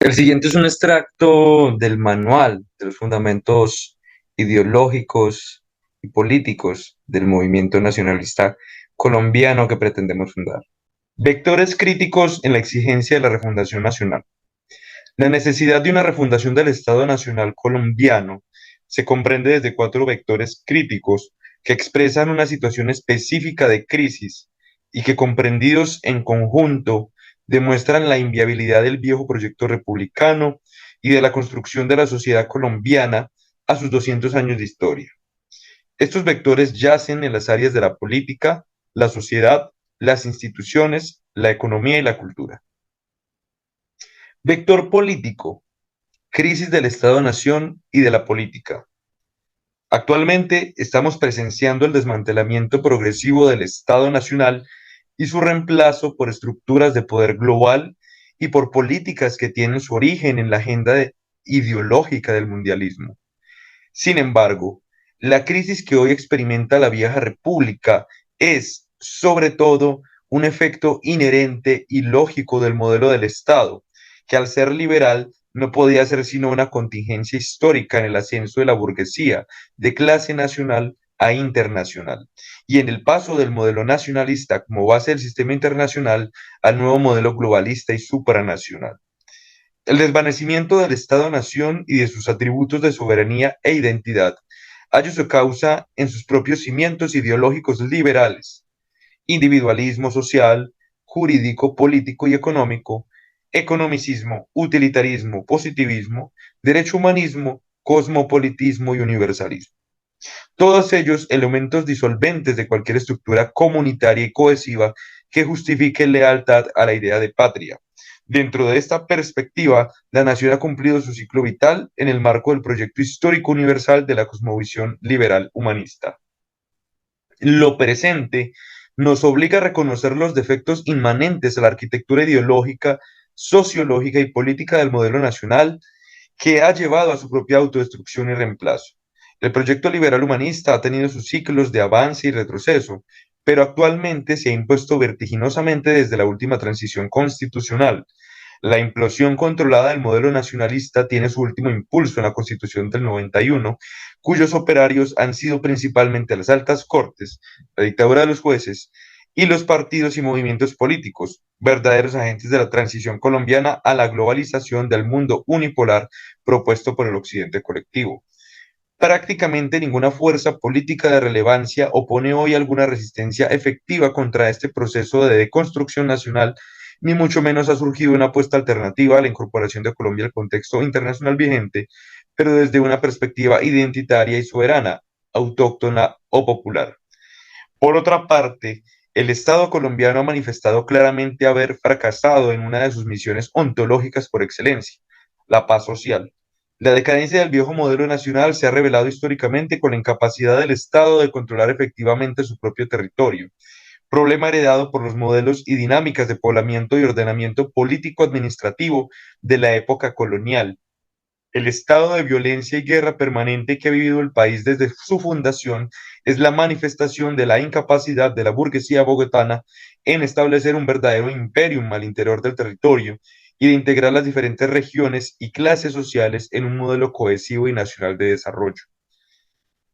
El siguiente es un extracto del manual de los fundamentos ideológicos y políticos del movimiento nacionalista colombiano que pretendemos fundar. Vectores críticos en la exigencia de la refundación nacional. La necesidad de una refundación del Estado Nacional colombiano se comprende desde cuatro vectores críticos que expresan una situación específica de crisis y que comprendidos en conjunto demuestran la inviabilidad del viejo proyecto republicano y de la construcción de la sociedad colombiana a sus 200 años de historia. Estos vectores yacen en las áreas de la política, la sociedad, las instituciones, la economía y la cultura. Vector político: crisis del Estado-Nación y de la política. Actualmente estamos presenciando el desmantelamiento progresivo del Estado Nacional y su reemplazo por estructuras de poder global y por políticas que tienen su origen en la ideológica del mundialismo. Sin embargo, la crisis que hoy experimenta la vieja república es, sobre todo, un efecto inherente y lógico del modelo del Estado, que al ser liberal no podía ser sino una contingencia histórica en el ascenso de la burguesía de clase nacional a internacional, y en el paso del modelo nacionalista como base del sistema internacional al nuevo modelo globalista y supranacional. El desvanecimiento del Estado-nación y de sus atributos de soberanía e identidad halla su causa en sus propios cimientos ideológicos liberales: individualismo social, jurídico, político y económico, economicismo, utilitarismo, positivismo, derecho humanismo, cosmopolitismo y universalismo. Todos ellos elementos disolventes de cualquier estructura comunitaria y cohesiva que justifique lealtad a la idea de patria. Dentro de esta perspectiva, la nación ha cumplido su ciclo vital en el marco del proyecto histórico universal de la cosmovisión liberal humanista. Lo presente nos obliga a reconocer los defectos inmanentes a la arquitectura ideológica, sociológica y política del modelo nacional que ha llevado a su propia autodestrucción y reemplazo. El proyecto liberal humanista ha tenido sus ciclos de avance y retroceso, pero actualmente se ha impuesto vertiginosamente desde la última transición constitucional. La implosión controlada del modelo nacionalista tiene su último impulso en la Constitución del 91, cuyos operarios han sido principalmente las altas cortes, la dictadura de los jueces y los partidos y movimientos políticos, verdaderos agentes de la transición colombiana a la globalización del mundo unipolar propuesto por el occidente colectivo. Prácticamente ninguna fuerza política de relevancia opone hoy alguna resistencia efectiva contra este proceso de deconstrucción nacional, ni mucho menos ha surgido una apuesta alternativa a la incorporación de Colombia al contexto internacional vigente, pero desde una perspectiva identitaria y soberana, autóctona o popular. Por otra parte, el Estado colombiano ha manifestado claramente haber fracasado en una de sus misiones ontológicas por excelencia: la paz social. La decadencia del viejo modelo nacional se ha revelado históricamente con la incapacidad del Estado de controlar efectivamente su propio territorio, problema heredado por los modelos y dinámicas de poblamiento y ordenamiento político-administrativo de la época colonial. El estado de violencia y guerra permanente que ha vivido el país desde su fundación es la manifestación de la incapacidad de la burguesía bogotana en establecer un verdadero imperium al interior del territorio y de integrar las diferentes regiones y clases sociales en un modelo cohesivo y nacional de desarrollo.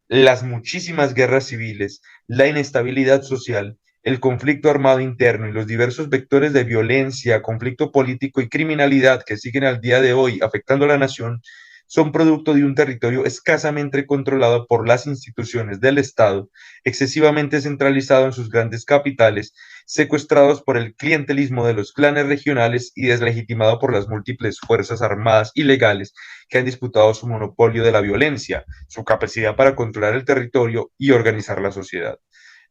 Las muchísimas guerras civiles, la inestabilidad social, el conflicto armado interno y los diversos vectores de violencia, conflicto político y criminalidad que siguen al día de hoy afectando a la nación son producto de un territorio escasamente controlado por las instituciones del Estado, excesivamente centralizado en sus grandes capitales, secuestrados por el clientelismo de los clanes regionales y deslegitimado por las múltiples fuerzas armadas ilegales que han disputado su monopolio de la violencia, su capacidad para controlar el territorio y organizar la sociedad.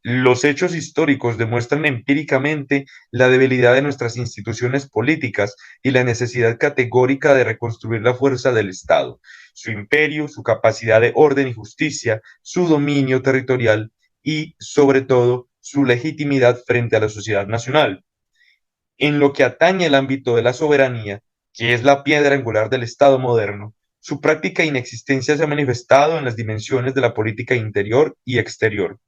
Los hechos históricos demuestran empíricamente la debilidad de nuestras instituciones políticas y la necesidad categórica de reconstruir la fuerza del Estado, su imperio, su capacidad de orden y justicia, su dominio territorial y, sobre todo, su legitimidad frente a la sociedad nacional. En lo que atañe al ámbito de la soberanía, que es la piedra angular del Estado moderno, su práctica inexistencia se ha manifestado en las dimensiones de la política interior y exterior.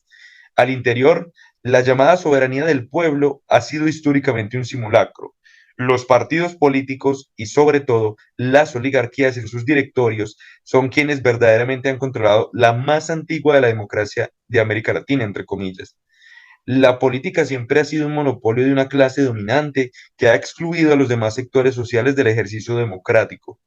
Al interior, la llamada soberanía del pueblo ha sido históricamente un simulacro. Los partidos políticos y sobre todo las oligarquías en sus directorios son quienes verdaderamente han controlado la más antigua de la democracia de América Latina, entre comillas. La política siempre ha sido un monopolio de una clase dominante que ha excluido a los demás sectores sociales del ejercicio democrático.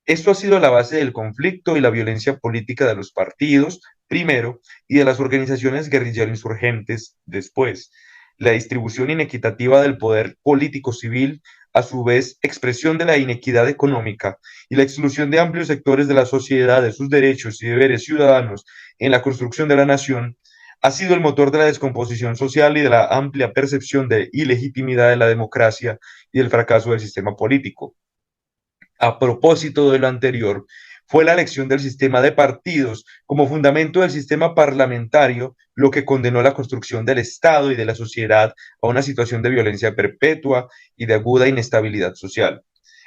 Esto ha sido la base del conflicto y la violencia política de los partidos, primero, y de las organizaciones guerrilleras insurgentes, después. La distribución inequitativa del poder político civil, a su vez, expresión de la inequidad económica y la exclusión de amplios sectores de la sociedad de sus derechos y deberes ciudadanos en la construcción de la nación, ha sido el motor de la descomposición social y de la amplia percepción de ilegitimidad de la democracia y del fracaso del sistema político. A propósito de lo anterior, fue la elección del sistema de partidos como fundamento del sistema parlamentario lo que condenó la construcción del Estado y de la sociedad a una situación de violencia perpetua y de aguda inestabilidad social.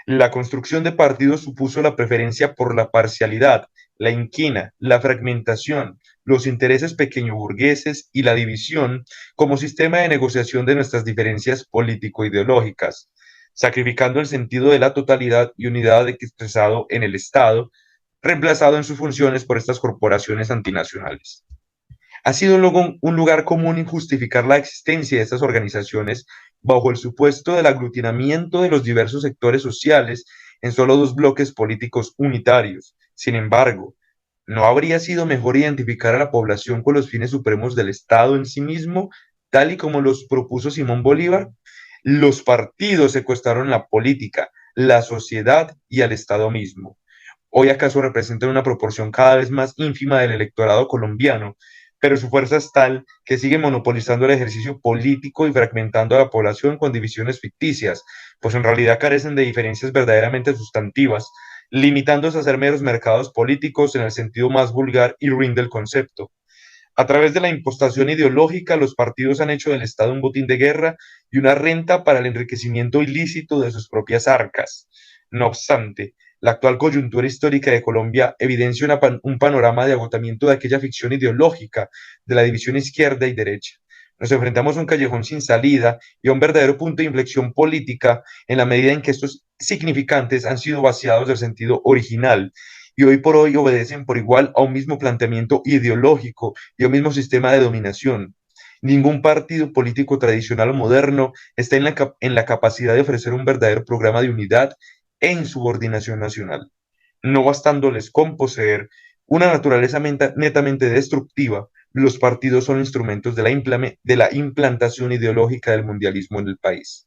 La construcción de partidos supuso la preferencia por la parcialidad, la inquina, la fragmentación, los intereses pequeñoburgueses y la división como sistema de negociación de nuestras diferencias político-ideológicas, sacrificando el sentido de la totalidad y unidad expresado en el Estado, reemplazado en sus funciones por estas corporaciones antinacionales. Ha sido un lugar común justificar la existencia de estas organizaciones bajo el supuesto del aglutinamiento de los diversos sectores sociales en solo dos bloques políticos unitarios. Sin embargo, ¿no habría sido mejor identificar a la población con los fines supremos del Estado en sí mismo, tal y como los propuso Simón Bolívar? Los partidos secuestraron la política, la sociedad y al Estado mismo. Hoy acaso representan una proporción cada vez más ínfima del electorado colombiano, pero su fuerza es tal que sigue monopolizando el ejercicio político y fragmentando a la población con divisiones ficticias, pues en realidad carecen de diferencias verdaderamente sustantivas, limitándose a ser meros mercados políticos en el sentido más vulgar y ruin del concepto. A través de la impostación ideológica, los partidos han hecho del Estado un botín de guerra y una renta para el enriquecimiento ilícito de sus propias arcas. No obstante, la actual coyuntura histórica de Colombia evidencia un panorama de agotamiento de aquella ficción ideológica de la división izquierda y derecha. Nos enfrentamos a un callejón sin salida y a un verdadero punto de inflexión política en la medida en que estos significantes han sido vaciados del sentido original y hoy por hoy obedecen por igual a un mismo planteamiento ideológico y a un mismo sistema de dominación. Ningún partido político tradicional o moderno está en la capacidad de ofrecer un verdadero programa de unidad e insubordinación nacional, no bastándoles con poseer una naturaleza netamente destructiva. Los partidos son instrumentos de la implantación ideológica del mundialismo en el país.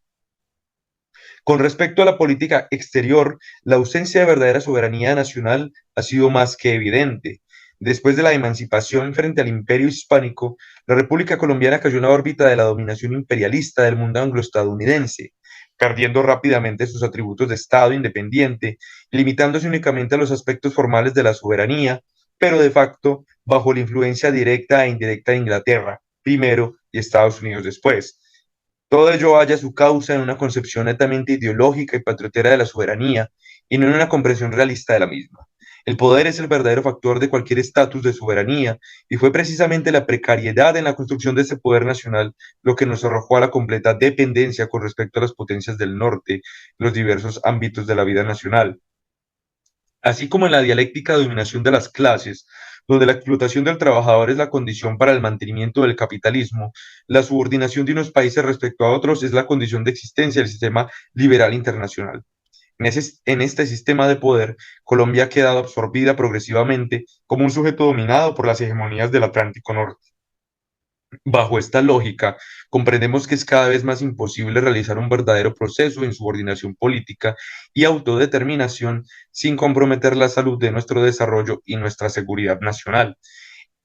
Con respecto a la política exterior, la ausencia de verdadera soberanía nacional ha sido más que evidente. Después de la emancipación frente al imperio hispánico, la República Colombiana cayó en la órbita de la dominación imperialista del mundo angloestadounidense, perdiendo rápidamente sus atributos de Estado independiente, limitándose únicamente a los aspectos formales de la soberanía, pero de facto bajo la influencia directa e indirecta de Inglaterra, primero, y Estados Unidos después. Todo ello halla su causa en una concepción netamente ideológica y patriotera de la soberanía, y no en una comprensión realista de la misma. El poder es el verdadero factor de cualquier estatus de soberanía, y fue precisamente la precariedad en la construcción de ese poder nacional lo que nos arrojó a la completa dependencia con respecto a las potencias del norte, en los diversos ámbitos de la vida nacional. Así como en la dialéctica de dominación de las clases, donde la explotación del trabajador es la condición para el mantenimiento del capitalismo, la subordinación de unos países respecto a otros es la condición de existencia del sistema liberal internacional. En este sistema de poder, Colombia ha quedado absorbida progresivamente como un sujeto dominado por las hegemonías del Atlántico Norte. Bajo esta lógica, comprendemos que es cada vez más imposible realizar un verdadero proceso de insubordinación política y autodeterminación sin comprometer la salud de nuestro desarrollo y nuestra seguridad nacional.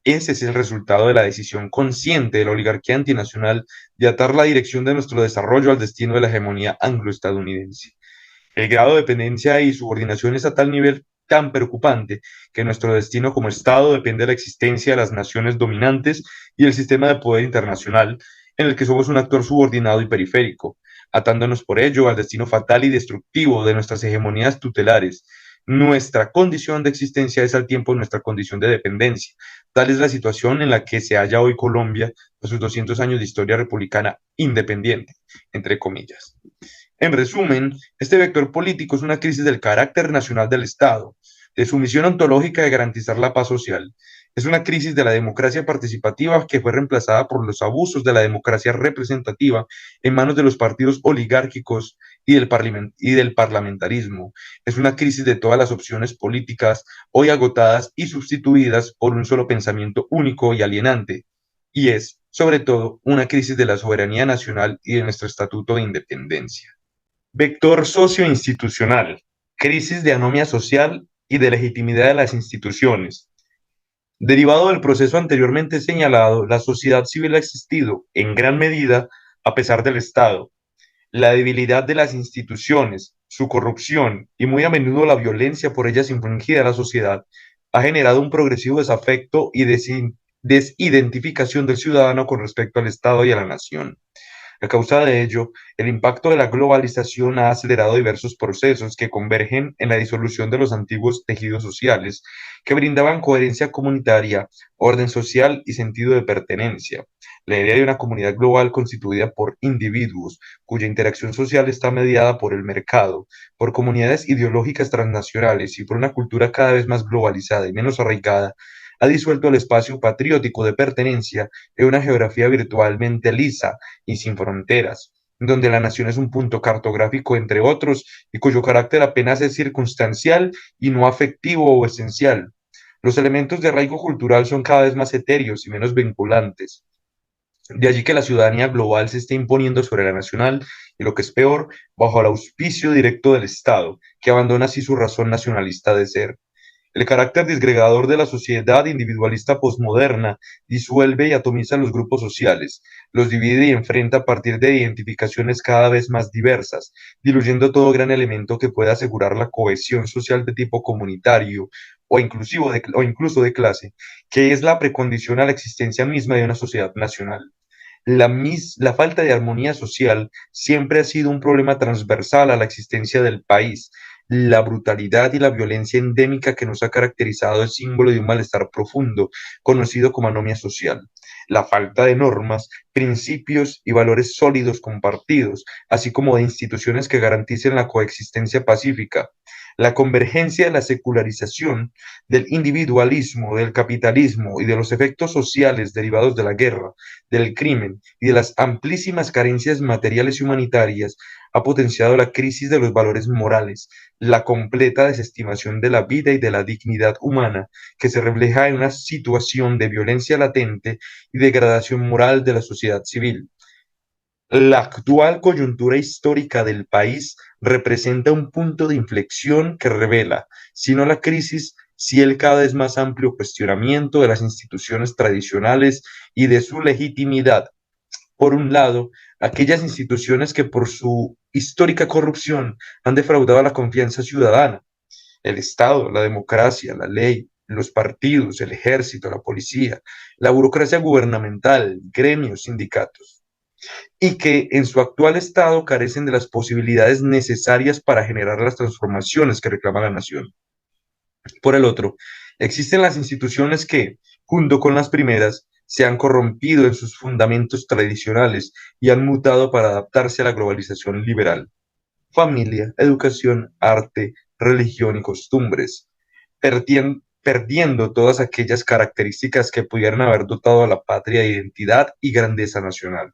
Ese es el resultado de la decisión consciente de la oligarquía antinacional de atar la dirección de nuestro desarrollo al destino de la hegemonía angloestadounidense. El grado de dependencia y subordinación es a tal nivel tan preocupante que nuestro destino como Estado depende de la existencia de las naciones dominantes y el sistema de poder internacional, en el que somos un actor subordinado y periférico, atándonos por ello al destino fatal y destructivo de nuestras hegemonías tutelares. Nuestra condición de existencia es al tiempo nuestra condición de dependencia. Tal es la situación en la que se halla hoy Colombia a sus 200 años de historia republicana independiente, entre comillas. En resumen, este vector político es una crisis del carácter nacional del Estado, de su misión ontológica de garantizar la paz social. Es una crisis de la democracia participativa que fue reemplazada por los abusos de la democracia representativa en manos de los partidos oligárquicos y del parlamentarismo. Es una crisis de todas las opciones políticas hoy agotadas y sustituidas por un solo pensamiento único y alienante. Y es, sobre todo, una crisis de la soberanía nacional y de nuestro estatuto de independencia. Vector socioinstitucional, crisis de anomia social y de legitimidad de las instituciones. Derivado del proceso anteriormente señalado, la sociedad civil ha existido, en gran medida, a pesar del Estado. La debilidad de las instituciones, su corrupción y muy a menudo la violencia por ellas infringida a la sociedad ha generado un progresivo desafecto y desidentificación del ciudadano con respecto al Estado y a la nación. A causa de ello, el impacto de la globalización ha acelerado diversos procesos que convergen en la disolución de los antiguos tejidos sociales que brindaban coherencia comunitaria, orden social y sentido de pertenencia. La idea de una comunidad global constituida por individuos cuya interacción social está mediada por el mercado, por comunidades ideológicas transnacionales y por una cultura cada vez más globalizada y menos arraigada, ha disuelto el espacio patriótico de pertenencia en una geografía virtualmente lisa y sin fronteras, donde la nación es un punto cartográfico entre otros y cuyo carácter apenas es circunstancial y no afectivo o esencial. Los elementos de arraigo cultural son cada vez más etéreos y menos vinculantes. De allí que la ciudadanía global se esté imponiendo sobre la nacional y, lo que es peor, bajo el auspicio directo del Estado, que abandona así su razón nacionalista de ser. El carácter disgregador de la sociedad individualista posmoderna disuelve y atomiza los grupos sociales, los divide y enfrenta a partir de identificaciones cada vez más diversas, diluyendo todo gran elemento que pueda asegurar la cohesión social de tipo comunitario o incluso de clase, que es la precondición a la existencia misma de una sociedad nacional. La falta de armonía social siempre ha sido un problema transversal a la existencia del país. La brutalidad y la violencia endémica que nos ha caracterizado es símbolo de un malestar profundo, conocido como anomia social. La falta de normas, principios y valores sólidos compartidos, así como de instituciones que garanticen la coexistencia pacífica. La convergencia de la secularización, del individualismo, del capitalismo y de los efectos sociales derivados de la guerra, del crimen y de las amplísimas carencias materiales y humanitarias ha potenciado la crisis de los valores morales, la completa desestimación de la vida y de la dignidad humana, que se refleja en una situación de violencia latente y degradación moral de la sociedad civil. La actual coyuntura histórica del país representa un punto de inflexión que revela, si no la crisis, si el cada vez más amplio cuestionamiento de las instituciones tradicionales y de su legitimidad. Por un lado, aquellas instituciones que por su histórica corrupción han defraudado la confianza ciudadana, el Estado, la democracia, la ley, los partidos, el ejército, la policía, la burocracia gubernamental, gremios, sindicatos, y que en su actual estado carecen de las posibilidades necesarias para generar las transformaciones que reclama la nación. Por el otro, existen las instituciones que, junto con las primeras, se han corrompido en sus fundamentos tradicionales y han mutado para adaptarse a la globalización liberal. Familia, educación, arte, religión y costumbres, perdiendo todas aquellas características que pudieran haber dotado a la patria de identidad y grandeza nacional.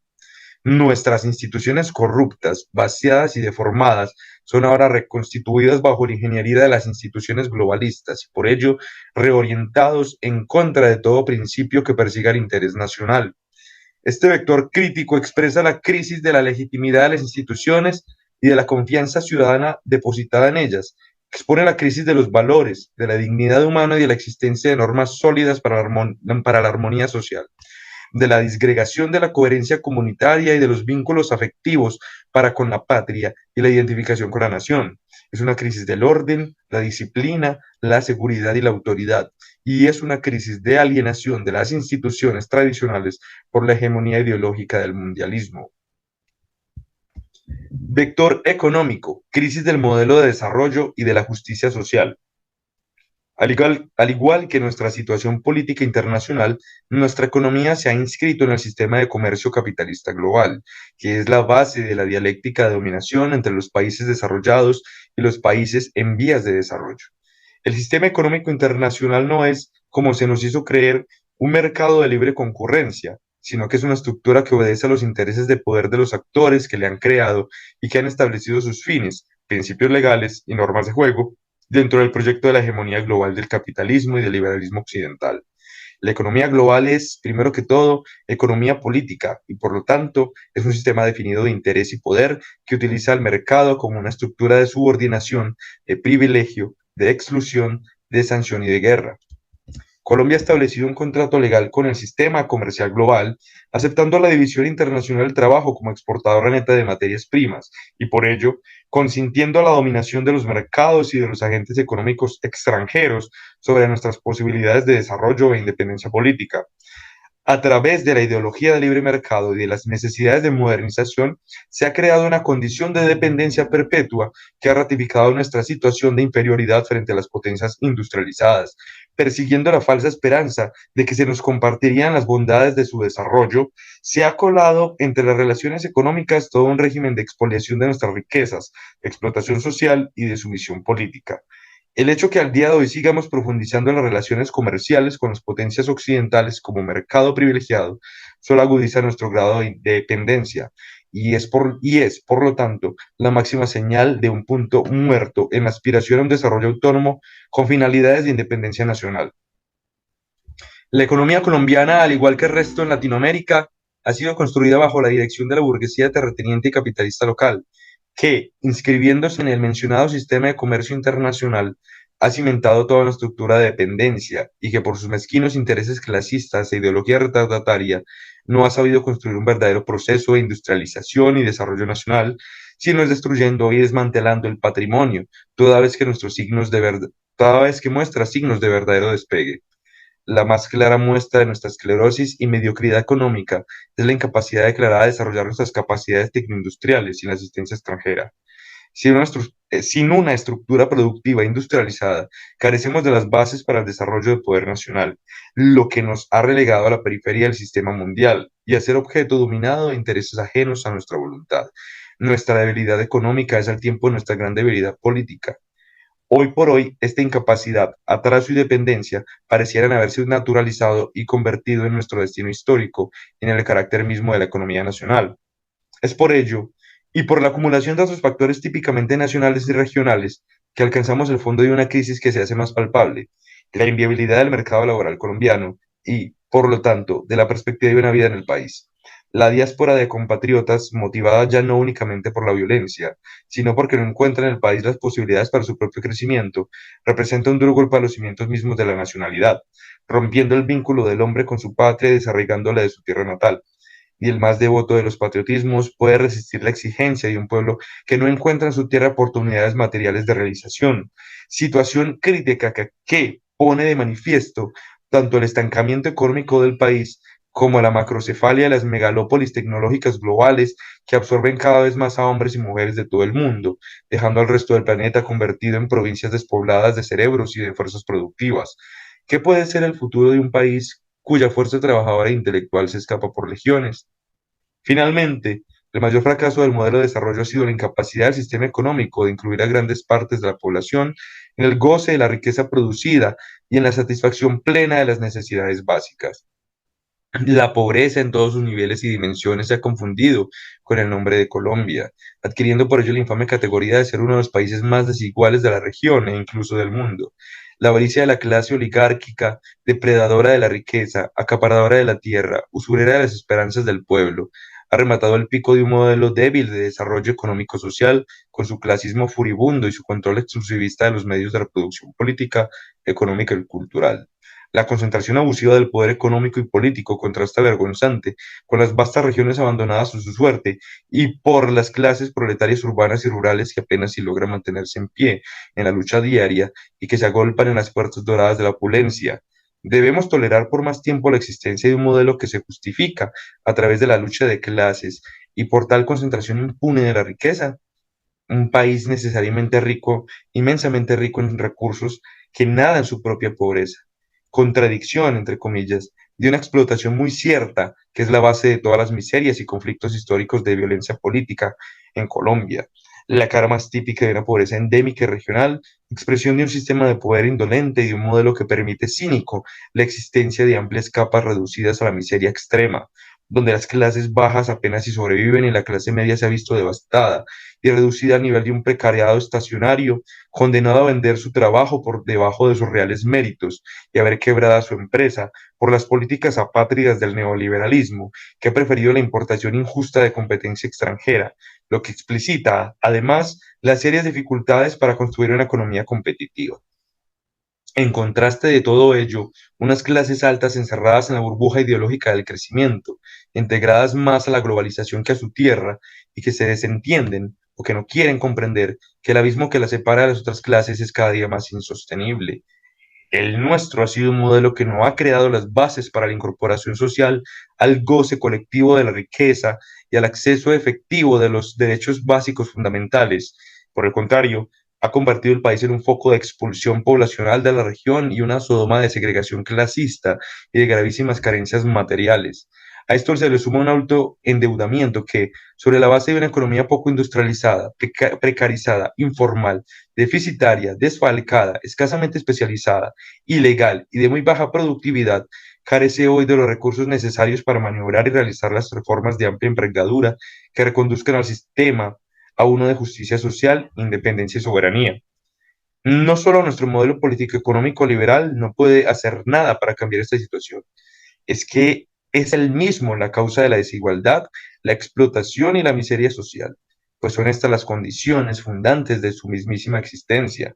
Nuestras instituciones corruptas, vaciadas y deformadas son ahora reconstituidas bajo la ingeniería de las instituciones globalistas y por ello reorientados en contra de todo principio que persiga el interés nacional. Este vector crítico expresa la crisis de la legitimidad de las instituciones y de la confianza ciudadana depositada en ellas. Expone la crisis de los valores, de la dignidad humana y de la existencia de normas sólidas para la armonía social, de la disgregación de la coherencia comunitaria y de los vínculos afectivos para con la patria y la identificación con la nación. Es una crisis del orden, la disciplina, la seguridad y la autoridad. Y es una crisis de alienación de las instituciones tradicionales por la hegemonía ideológica del mundialismo. Vector económico, crisis del modelo de desarrollo y de la justicia social. Al igual que nuestra situación política internacional, nuestra economía se ha inscrito en el sistema de comercio capitalista global, que es la base de la dialéctica de dominación entre los países desarrollados y los países en vías de desarrollo. El sistema económico internacional no es, como se nos hizo creer, un mercado de libre concurrencia, sino que es una estructura que obedece a los intereses de poder de los actores que le han creado y que han establecido sus fines, principios legales y normas de juego dentro del proyecto de la hegemonía global del capitalismo y del liberalismo occidental. La economía global es, primero que todo, economía política y, por lo tanto, es un sistema definido de interés y poder que utiliza el mercado como una estructura de subordinación, de privilegio, de exclusión, de sanción y de guerra. Colombia ha establecido un contrato legal con el sistema comercial global, aceptando la División Internacional del Trabajo como exportadora neta de materias primas y por ello consintiendo a la dominación de los mercados y de los agentes económicos extranjeros sobre nuestras posibilidades de desarrollo e independencia política. A través de la ideología del libre mercado y de las necesidades de modernización, se ha creado una condición de dependencia perpetua que ha ratificado nuestra situación de inferioridad frente a las potencias industrializadas, persiguiendo la falsa esperanza de que se nos compartirían las bondades de su desarrollo. Se ha colado entre las relaciones económicas todo un régimen de expoliación de nuestras riquezas, de explotación social y de sumisión política. El hecho que al día de hoy sigamos profundizando en las relaciones comerciales con las potencias occidentales como mercado privilegiado solo agudiza nuestro grado de dependencia por lo tanto, la máxima señal de un punto muerto en la aspiración a un desarrollo autónomo con finalidades de independencia nacional. La economía colombiana, al igual que el resto en Latinoamérica, ha sido construida bajo la dirección de la burguesía terrateniente y capitalista local, que, inscribiéndose en el mencionado sistema de comercio internacional, ha cimentado toda una estructura de dependencia y que por sus mezquinos intereses clasistas e ideología retardataria no ha sabido construir un verdadero proceso de industrialización y desarrollo nacional, sino es destruyendo y desmantelando el patrimonio, toda vez que muestra signos de verdadero despegue. La más clara muestra de nuestra esclerosis y mediocridad económica es la incapacidad declarada de desarrollar nuestras capacidades tecnoindustriales sin la asistencia extranjera. Sin una estructura productiva industrializada, carecemos de las bases para el desarrollo del poder nacional, lo que nos ha relegado a la periferia del sistema mundial y a ser objeto dominado de intereses ajenos a nuestra voluntad. Nuestra debilidad económica es al tiempo nuestra gran debilidad política. Hoy por hoy, esta incapacidad, atraso y dependencia parecieran haberse naturalizado y convertido en nuestro destino histórico y en el carácter mismo de la economía nacional. Es por ello, y por la acumulación de otros factores típicamente nacionales y regionales, que alcanzamos el fondo de una crisis que se hace más palpable, la inviabilidad del mercado laboral colombiano y, por lo tanto, de la perspectiva de una vida en el país. La diáspora de compatriotas, motivada ya no únicamente por la violencia, sino porque no encuentra en el país las posibilidades para su propio crecimiento, representa un duro golpe a los cimientos mismos de la nacionalidad, rompiendo el vínculo del hombre con su patria y desarraigándole de su tierra natal. Y el más devoto de los patriotismos puede resistir la exigencia de un pueblo que no encuentra en su tierra oportunidades materiales de realización, situación crítica que pone de manifiesto tanto el estancamiento económico del país como la macrocefalia de las megalópolis tecnológicas globales que absorben cada vez más a hombres y mujeres de todo el mundo, dejando al resto del planeta convertido en provincias despobladas de cerebros y de fuerzas productivas. ¿Qué puede ser el futuro de un país cuya fuerza trabajadora e intelectual se escapa por legiones? Finalmente, el mayor fracaso del modelo de desarrollo ha sido la incapacidad del sistema económico de incluir a grandes partes de la población en el goce de la riqueza producida y en la satisfacción plena de las necesidades básicas. La pobreza en todos sus niveles y dimensiones se ha confundido con el nombre de Colombia, adquiriendo por ello la infame categoría de ser uno de los países más desiguales de la región e incluso del mundo. La avaricia de la clase oligárquica, depredadora de la riqueza, acaparadora de la tierra, usurera de las esperanzas del pueblo, ha rematado el pico de un modelo débil de desarrollo económico-social, con su clasismo furibundo y su control exclusivista de los medios de reproducción política, económica y cultural. La concentración abusiva del poder económico y político contrasta vergonzante con las vastas regiones abandonadas a su suerte y por las clases proletarias urbanas y rurales que apenas si logran mantenerse en pie en la lucha diaria y que se agolpan en las puertas doradas de la opulencia. Debemos tolerar por más tiempo la existencia de un modelo que se justifica a través de la lucha de clases y por tal concentración impune de la riqueza. un país necesariamente rico, inmensamente rico en recursos, que nada en su propia pobreza. Contradicción, entre comillas, de una explotación muy cierta, que es la base de todas las miserias y conflictos históricos de violencia política en Colombia. La cara más típica de una pobreza endémica y regional, expresión de un sistema de poder indolente y de un modelo que permite cínico la existencia de amplias capas reducidas a la miseria extrema, donde las clases bajas apenas si sobreviven y la clase media se ha visto devastada y reducida al nivel de un precariado estacionario, condenado a vender su trabajo por debajo de sus reales méritos y a ver quebrada su empresa por las políticas apátridas del neoliberalismo, que ha preferido la importación injusta de competencia extranjera, lo que explicita, además, las serias dificultades para construir una economía competitiva. En contraste de todo ello, unas clases altas encerradas en la burbuja ideológica del crecimiento, integradas más a la globalización que a su tierra, y que se desentienden o que no quieren comprender que el abismo que las separa de las otras clases es cada día más insostenible. El nuestro ha sido un modelo que no ha creado las bases para la incorporación social, al goce colectivo de la riqueza y al acceso efectivo de los derechos básicos fundamentales. Por el contrario, ha convertido el país en un foco de expulsión poblacional de la región y una sodoma de segregación clasista y de gravísimas carencias materiales. A esto se le suma un alto endeudamiento que, sobre la base de una economía poco industrializada, precarizada, informal, deficitaria, desfalcada, escasamente especializada, ilegal y de muy baja productividad, carece hoy de los recursos necesarios para maniobrar y realizar las reformas de amplia envergadura que reconduzcan al sistema a uno de justicia social, independencia y soberanía. No solo nuestro modelo político-económico liberal no puede hacer nada para cambiar esta situación, es que es el mismo la causa de la desigualdad, la explotación y la miseria social, pues son estas las condiciones fundantes de su mismísima existencia.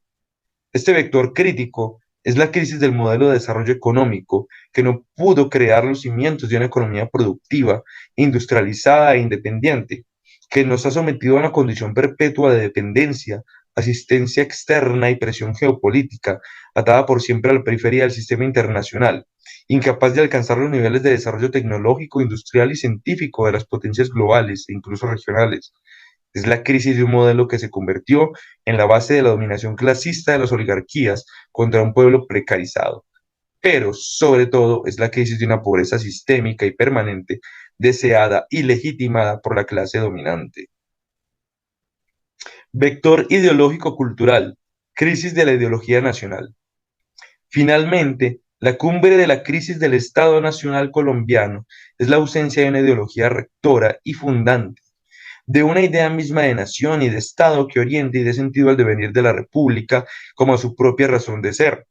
Este vector crítico es la crisis del modelo de desarrollo económico que no pudo crear los cimientos de una economía productiva, industrializada e independiente, que nos ha sometido a una condición perpetua de dependencia, asistencia externa y presión geopolítica, atada por siempre a la periferia del sistema internacional, incapaz de alcanzar los niveles de desarrollo tecnológico, industrial y científico de las potencias globales e incluso regionales. Es la crisis de un modelo que se convirtió en la base de la dominación clasista de las oligarquías contra un pueblo precarizado. Pero, sobre todo, es la crisis de una pobreza sistémica y permanente, deseada y legitimada por la clase dominante. Vector ideológico-cultural. Crisis de la ideología nacional. Finalmente, la cumbre de la crisis del Estado Nacional colombiano es la ausencia de una ideología rectora y fundante, de una idea misma de nación y de Estado que oriente y dé sentido al devenir de la República como a su propia razón de ser.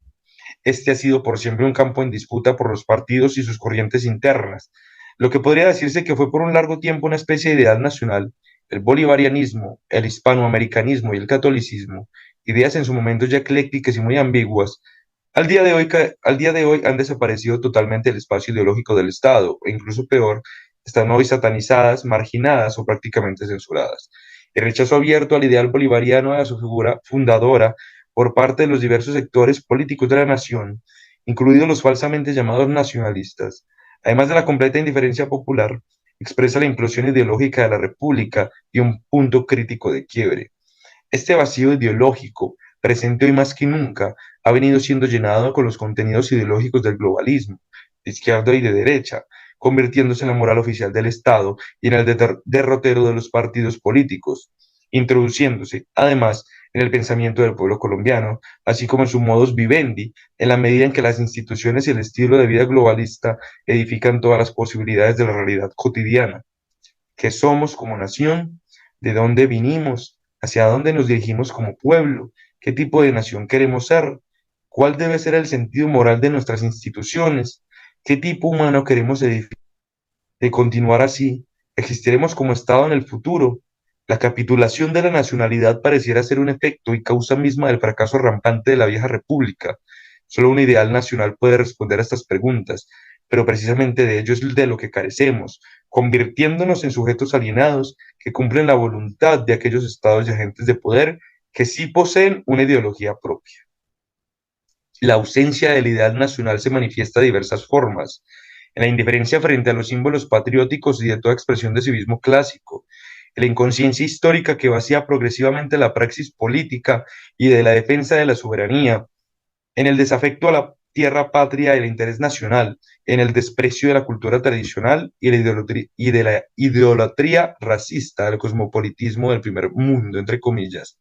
Este ha sido por siempre un campo en disputa por los partidos y sus corrientes internas, lo que podría decirse que fue por un largo tiempo una especie de ideal nacional, el bolivarianismo, el hispanoamericanismo y el catolicismo, ideas en su momento ya eclécticas y muy ambiguas. Al día de hoy han desaparecido totalmente el espacio ideológico del Estado, e incluso peor, están hoy satanizadas, marginadas o prácticamente censuradas. El rechazo abierto al ideal bolivariano y a su figura fundadora por parte de los diversos sectores políticos de la nación, incluidos los falsamente llamados nacionalistas, además de la completa indiferencia popular, expresa la implosión ideológica de la República y un punto crítico de quiebre. Este vacío ideológico, presente hoy más que nunca, ha venido siendo llenado con los contenidos ideológicos del globalismo, de izquierda y de derecha, convirtiéndose en la moral oficial del Estado y en el derrotero de los partidos políticos, introduciéndose, además, en el pensamiento del pueblo colombiano, así como en su modus vivendi, en la medida en que las instituciones y el estilo de vida globalista edifican todas las posibilidades de la realidad cotidiana. ¿Qué somos como nación? ¿De dónde vinimos? ¿Hacia dónde nos dirigimos como pueblo? ¿Qué tipo de nación queremos ser? ¿Cuál debe ser el sentido moral de nuestras instituciones? ¿Qué tipo humano queremos edificar? De continuar así, existiremos como Estado en el futuro. La capitulación de la nacionalidad pareciera ser un efecto y causa misma del fracaso rampante de la vieja república. Solo un ideal nacional puede responder a estas preguntas, pero precisamente de ello es de lo que carecemos, convirtiéndonos en sujetos alienados que cumplen la voluntad de aquellos estados y agentes de poder que sí poseen una ideología propia. La ausencia del ideal nacional se manifiesta de diversas formas: en la indiferencia frente a los símbolos patrióticos y de toda expresión de civismo clásico, de la inconsciencia histórica que vacía progresivamente la praxis política y de la defensa de la soberanía, en el desafecto a la tierra patria y el interés nacional, en el desprecio de la cultura tradicional y de la idolatría racista del cosmopolitismo del primer mundo, entre comillas.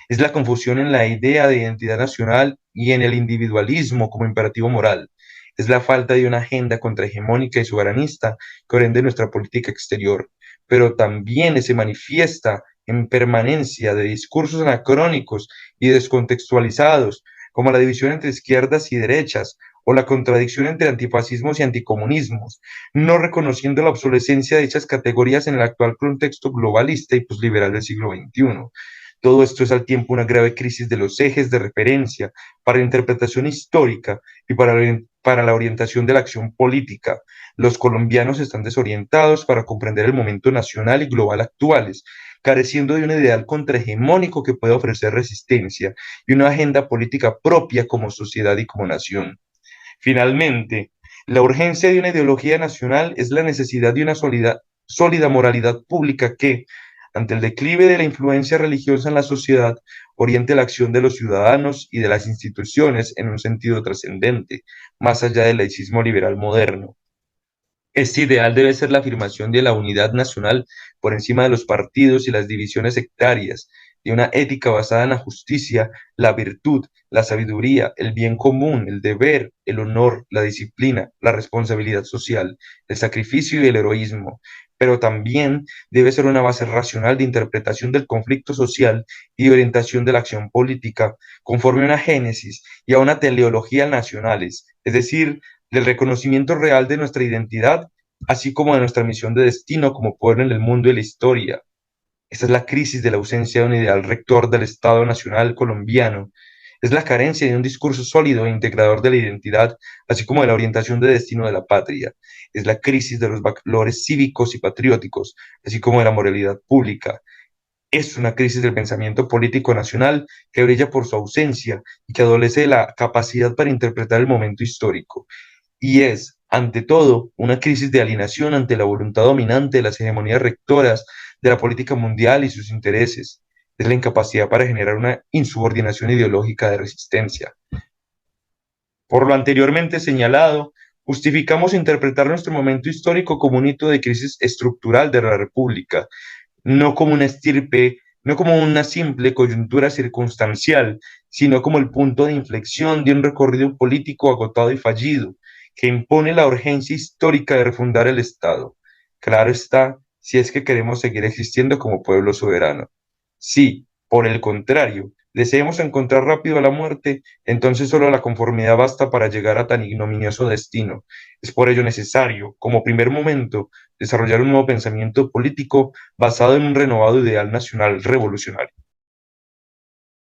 Es la confusión en la idea de identidad nacional y en el individualismo como imperativo moral. Es la falta de una agenda contrahegemónica y soberanista que oriente nuestra política exterior, pero también se manifiesta en permanencia de discursos anacrónicos y descontextualizados, como la división entre izquierdas y derechas, o la contradicción entre antifascismos y anticomunismos, no reconociendo la obsolescencia de dichas categorías en el actual contexto globalista y posliberal del siglo XXI. Todo esto es al tiempo una grave crisis de los ejes de referencia para la interpretación histórica y para la orientación de la acción política. Los colombianos están desorientados para comprender el momento nacional y global actuales, careciendo de un ideal contrahegemónico que pueda ofrecer resistencia y una agenda política propia como sociedad y como nación. Finalmente, la urgencia de una ideología nacional es la necesidad de una sólida moralidad pública que, ante el declive de la influencia religiosa en la sociedad, oriente la acción de los ciudadanos y de las instituciones en un sentido trascendente, más allá del laicismo liberal moderno. Este ideal debe ser la afirmación de la unidad nacional por encima de los partidos y las divisiones sectarias, de una ética basada en la justicia, la virtud, la sabiduría, el bien común, el deber, el honor, la disciplina, la responsabilidad social, el sacrificio y el heroísmo. Pero también debe ser una base racional de interpretación del conflicto social y de orientación de la acción política, conforme a una génesis y a una teleología nacionales, es decir, del reconocimiento real de nuestra identidad, así como de nuestra misión de destino como pueblo en el mundo y la historia. Esta es la crisis de la ausencia de un ideal rector del Estado Nacional colombiano. Es la carencia de un discurso sólido e integrador de la identidad, así como de la orientación de destino de la patria. Es la crisis de los valores cívicos y patrióticos, así como de la moralidad pública. Es una crisis del pensamiento político nacional que brilla por su ausencia y que adolece de la capacidad para interpretar el momento histórico y es, ante todo, una crisis de alienación ante la voluntad dominante de las hegemonías rectoras de la política mundial y sus intereses. Es la incapacidad para generar una insubordinación ideológica de resistencia. Por lo anteriormente señalado, justificamos interpretar nuestro momento histórico como un hito de crisis estructural de la República, no como una estirpe, no como una simple coyuntura circunstancial, sino como el punto de inflexión de un recorrido político agotado y fallido, que impone la urgencia histórica de refundar el Estado. Claro está, si es que queremos seguir existiendo como pueblo soberano. Si, por el contrario, deseemos encontrar rápido la muerte, entonces solo la conformidad basta para llegar a tan ignominioso destino. Es por ello necesario, como primer momento, desarrollar un nuevo pensamiento político basado en un renovado ideal nacional revolucionario.